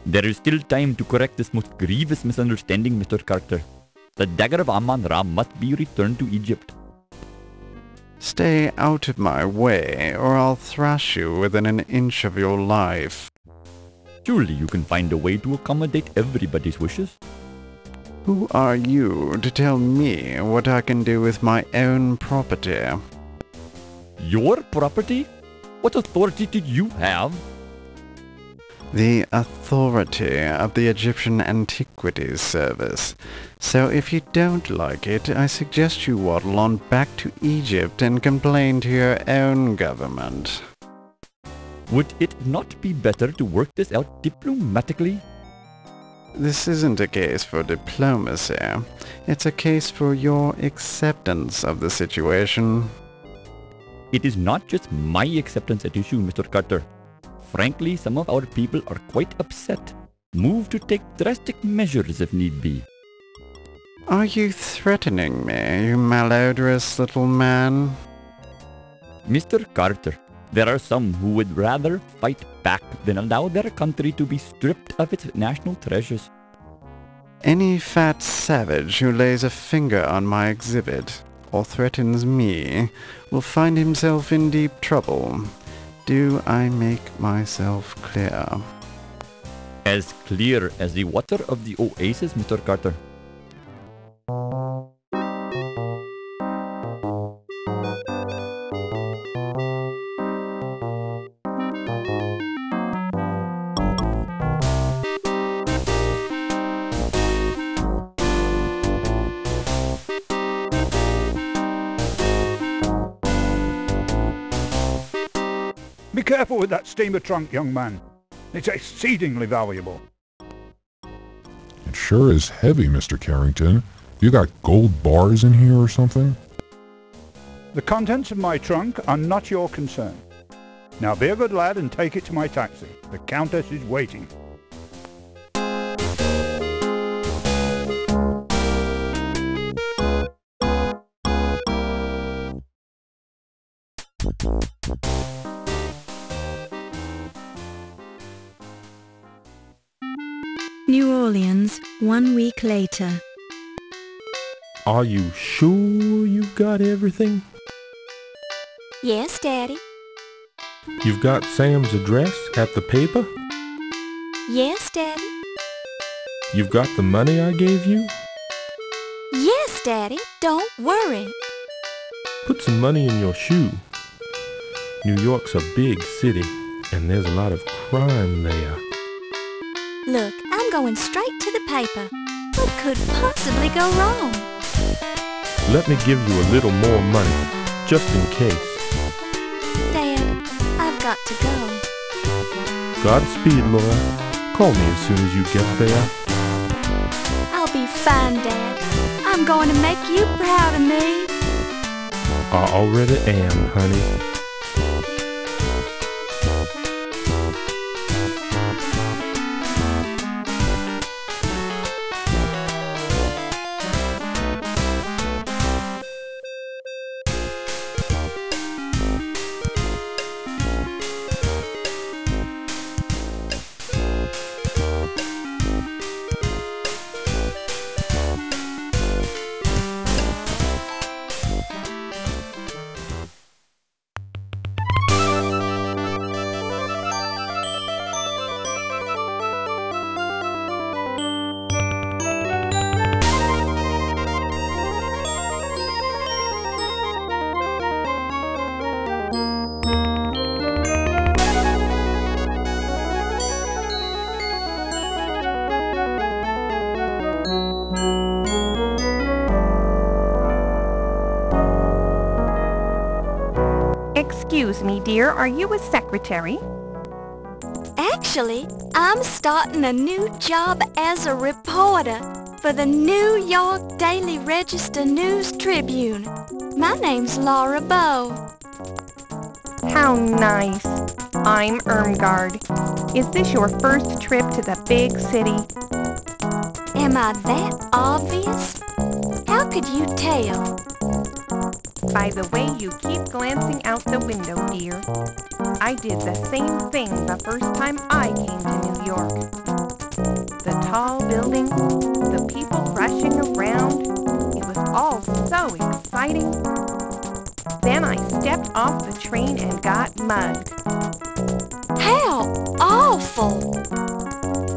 There is still time to correct this most grievous misunderstanding, Mr. Carter. The Dagger of Amon must be returned to Egypt. Stay out of my way, or I'll thrash you within an inch of your life. Surely you can find a way to accommodate everybody's wishes. Who are you to tell me what I can do with my own property? Your property? What authority did you have? The authority of the Egyptian Antiquities Service. So if you don't like it, I suggest you waddle on back to Egypt and complain to your own government. Would it not be better to work this out diplomatically? This isn't a case for diplomacy. It's a case for your acceptance of the situation. It is not just my acceptance at issue, Mr. Carter. Frankly, some of our people are quite upset, moved to take drastic measures if need be. Are you threatening me, you malodorous little man? Mr. Carter, there are some who would rather fight back than allow their country to be stripped of its national treasures. Any fat savage who lays a finger on my exhibit, or threatens me, will find himself in deep trouble. Do I make myself clear? As clear as the water of the oasis, Mr. Carter. Be careful with that steamer trunk, young man. It's exceedingly valuable. It sure is heavy, Mr. Carrington. You got gold bars in here or something? The contents of my trunk are not your concern. Now be a good lad and take it to my taxi. The Countess is waiting. New Orleans, 1 week later. Are you sure you've got everything? Yes, Daddy. You've got Sam's address at the paper? Yes, Daddy. You've got the money I gave you? Yes, Daddy. Don't worry. Put some money in your shoe. New York's a big city, and there's a lot of crime there. Look, I'm going straight to the paper. What could possibly go wrong? Let me give you a little more money, just in case. Dad, I've got to go. Godspeed, Laura. Call me as soon as you get there. I'll be fine, Dad. I'm going to make you proud of me. I already am, honey. Excuse me, dear, are you a secretary? Actually, I'm starting a new job as a reporter for the New York Daily Register News Tribune. My name's Laura Bow. How nice. I'm Irmgard. Is this your first trip to the big city? Am I that obvious? How could you tell? By the way you keep glancing out the window, dear. I did the same thing the first time I came to New York. The tall buildings, the people rushing around, it was all so exciting. Then I stepped off the train and got mugged. How awful!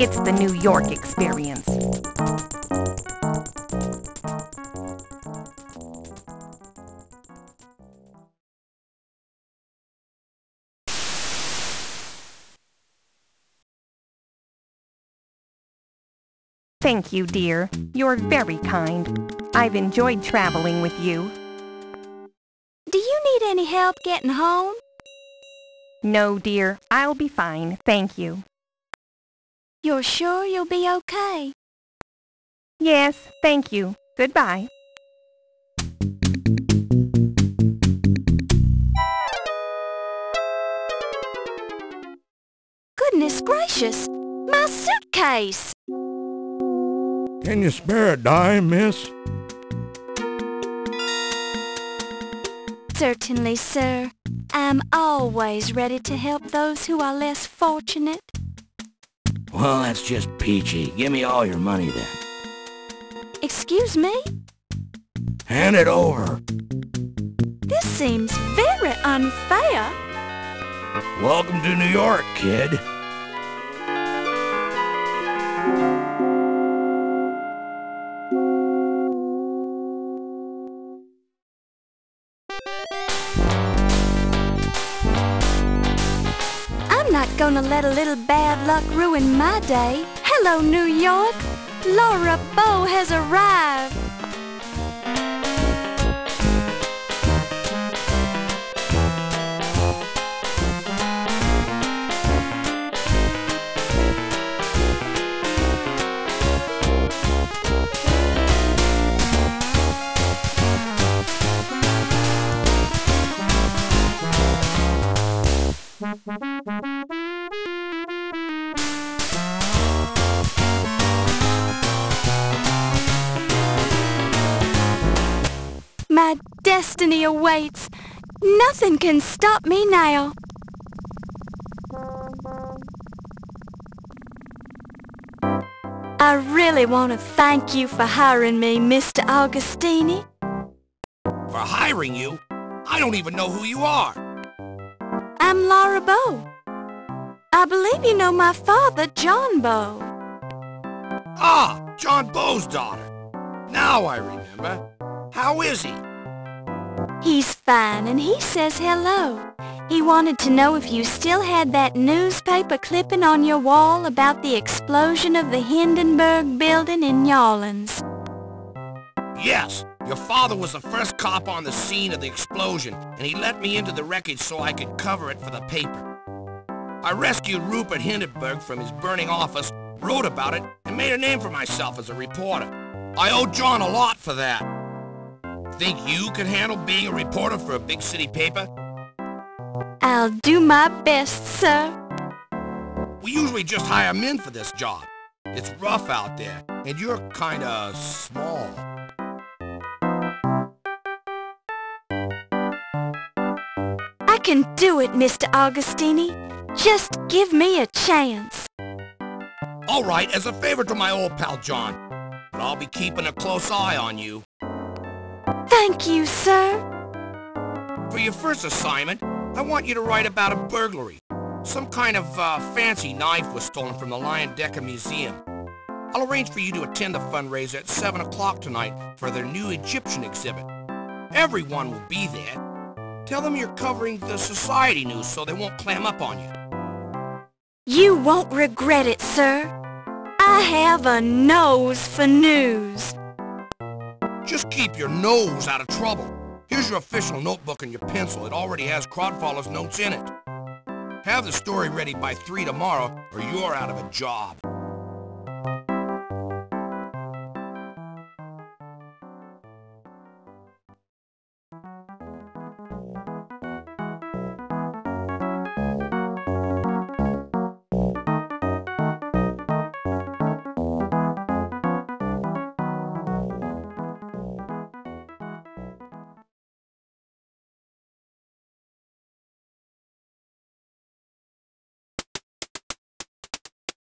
It's the New York experience. Thank you, dear. You're very kind. I've enjoyed traveling with you. Do you need any help getting home? No, dear. I'll be fine. Thank you. You're sure you'll be okay? Yes, thank you. Goodbye. Goodness gracious! My suitcase! Can you spare a dime, miss? Certainly, sir. I'm always ready to help those who are less fortunate. Well, that's just peachy. Give me all your money then. Excuse me? Hand it over. This seems very unfair. Welcome to New York, kid. I'm not gonna let a little bad luck ruin my day. Hello, New York. Laura Bow has arrived. My destiny awaits. Nothing can stop me now. I really want to thank you for hiring me, Mr. Augustini. For hiring you? I don't even know who you are. I'm Laura Bow. I believe you know my father, John Bow. Ah, John Bow's daughter. Now I remember. How is he? He's fine, and he says hello. He wanted to know if you still had that newspaper clipping on your wall about the explosion of the Hindenburg building in New Orleans. Yes, your father was the first cop on the scene of the explosion, and he let me into the wreckage so I could cover it for the paper. I rescued Rupert Hindenburg from his burning office, wrote about it, and made a name for myself as a reporter. I owe John a lot for that. Think you could handle being a reporter for a big city paper? I'll do my best, sir. We usually just hire men for this job. It's rough out there, and you're kinda small. I can do it, Mr. Augustini. Just give me a chance. All right, as a favor to my old pal John, but I'll be keeping a close eye on you. Thank you, sir. For your first assignment, I want you to write about a burglary. Some kind of fancy knife was stolen from the Lion Decker Museum. I'll arrange for you to attend the fundraiser at 7 o'clock tonight for their new Egyptian exhibit. Everyone will be there. Tell them you're covering the society news so they won't clam up on you. You won't regret it, sir. I have a nose for news. Just keep your nose out of trouble. Here's your official notebook and your pencil. It already has Crodfoller's notes in it. Have the story ready by 3 tomorrow, or you're out of a job.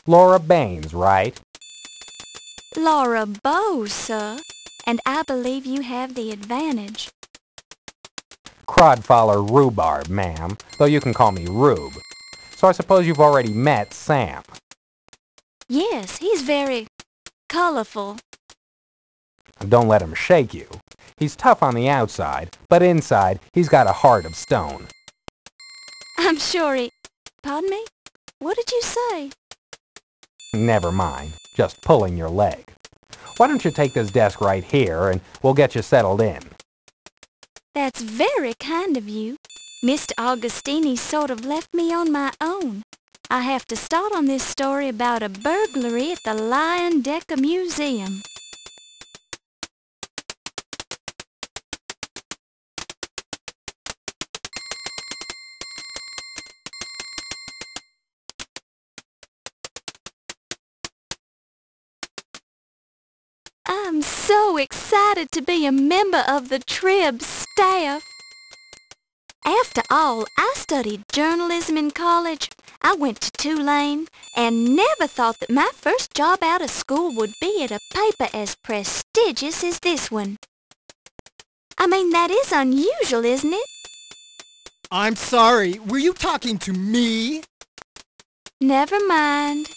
Laura Baines, right? Laura Bowes, sir. And I believe you have the advantage. Crodfoller Rhubarb, ma'am, though you can call me Rube. So I suppose you've already met Sam. Yes, he's very colorful. Don't let him shake you. He's tough on the outside, but inside he's got a heart of stone. I'm sure he... Pardon me? What did you say? Never mind, just pulling your leg. Why don't you take this desk right here and we'll get you settled in. That's very kind of you. Mr. Augustini sort of left me on my own. I have to start on this story about a burglary at the Lion Decker Museum. I'm so excited to be a member of the Trib staff. After all, I studied journalism in college. I went to Tulane and never thought that my first job out of school would be at a paper as prestigious as this one. I mean, that is unusual, isn't it? I'm sorry, were you talking to me? Never mind.